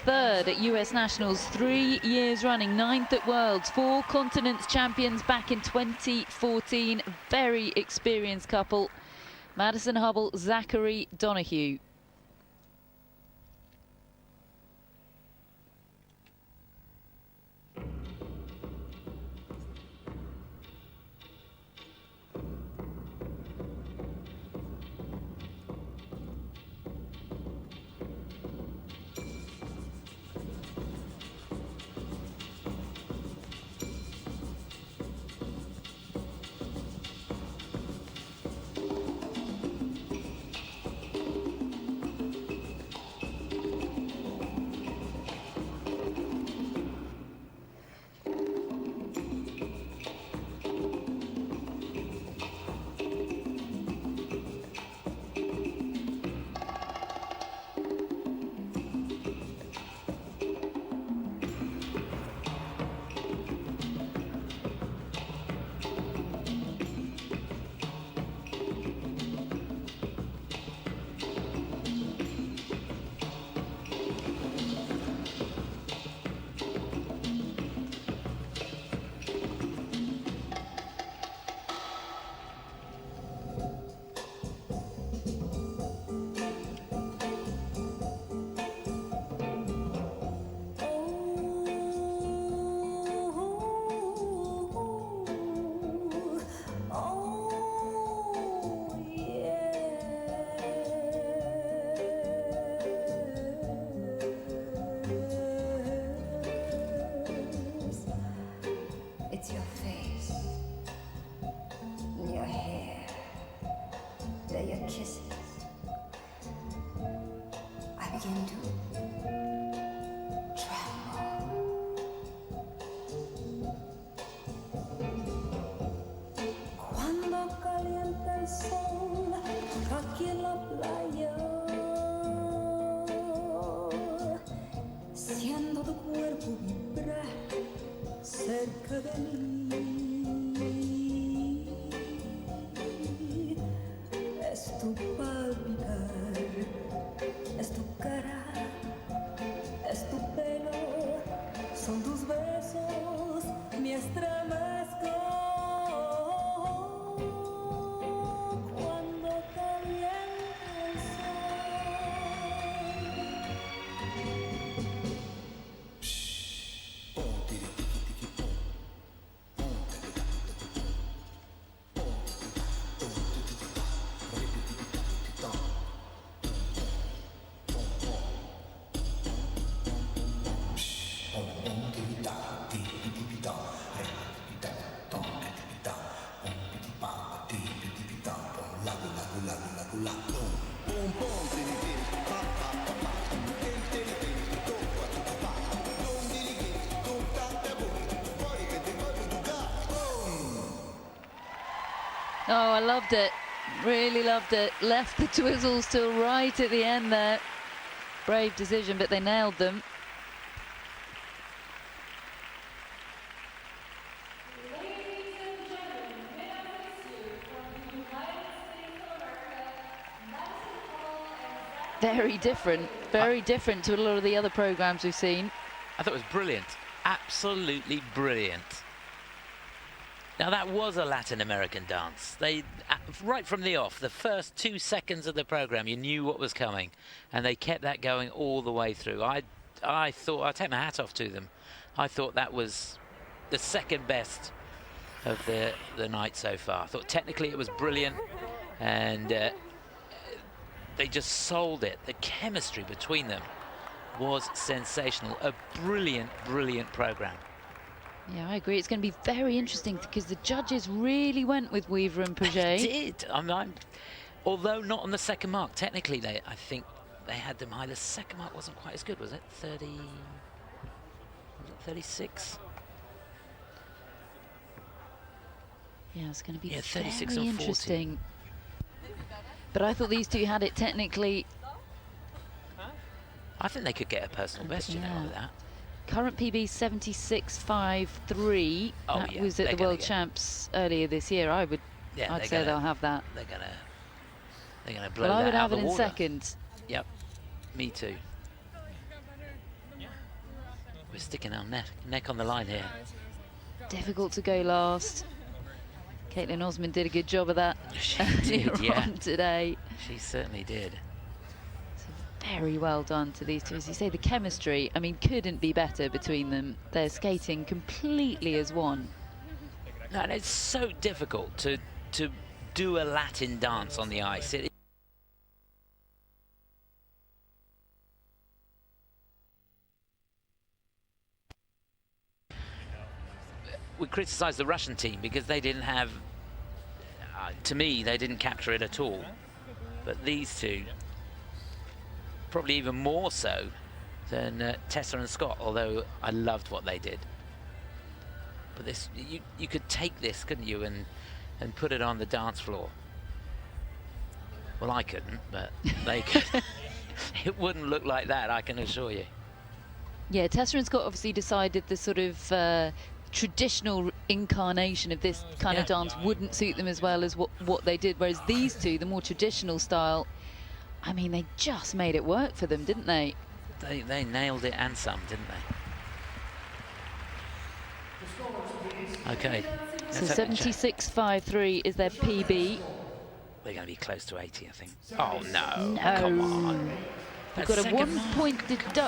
third at US Nationals 3 years running, 9th at Worlds, 4 continents champions back in 2014. Very experienced couple, Madison Hubbell, Zachary Donohue. Oh, I loved it. Really loved it. Left the twizzles till right at the end there. Brave decision, but they nailed them. Very different to a lot of the other programs we've seen. I thought it was brilliant. Absolutely brilliant. Now that was a Latin American dance. They, right from the off, the first 2 seconds of the program, you knew what was coming, and they kept that going all the way through. I thought, I take my hat off to them. I thought that was the second best of the night so far. I thought technically it was brilliant, and they just sold it. The chemistry between them was sensational. A brilliant, brilliant program. Yeah, I agree. It's going to be very interesting because the judges really went with Weaver and Paget. They did. Although not on the second mark. Technically, I think they had them high. The second mark wasn't quite as good, was it? 30, was it 36? Yeah, it's going to be 36 very and 40. interesting. But I thought these two had it technically. I think they could get a personal best, you know, with that. Current PB 76.53. Oh, that yeah, was at the World Champs earlier this year. I'd say they'll have that. They're gonna blow but that I would out have of it the in water. second. Yep, me too. We're sticking our neck on the line here. Difficult to go last. Caitlin Osmond did a good job of that She did, yeah. on today. She certainly did. So very well done to these two. As you say, the chemistry, I mean, couldn't be better between them. They're skating completely as one. No, and it's so difficult to do a Latin dance on the ice. We criticised the Russian team because they didn't have, to me, they didn't capture it at all. But these two, probably even more so than Tessa and Scott, although I loved what they did. But this, you could take this, couldn't you, and put it on the dance floor. Well, I couldn't, but they could. It wouldn't look like that, I can assure you. Yeah, Tessa and Scott obviously decided the sort of traditional incarnation of this kind of dance wouldn't suit them as well as what they did, whereas these two, the more traditional style, I mean, they just made it work for them, didn't they? They nailed it and some, didn't they? Okay. So 76.53 is their PB. They're going to be close to 80, I think. Oh, no. No. Come on. We've got a 1 point deduction.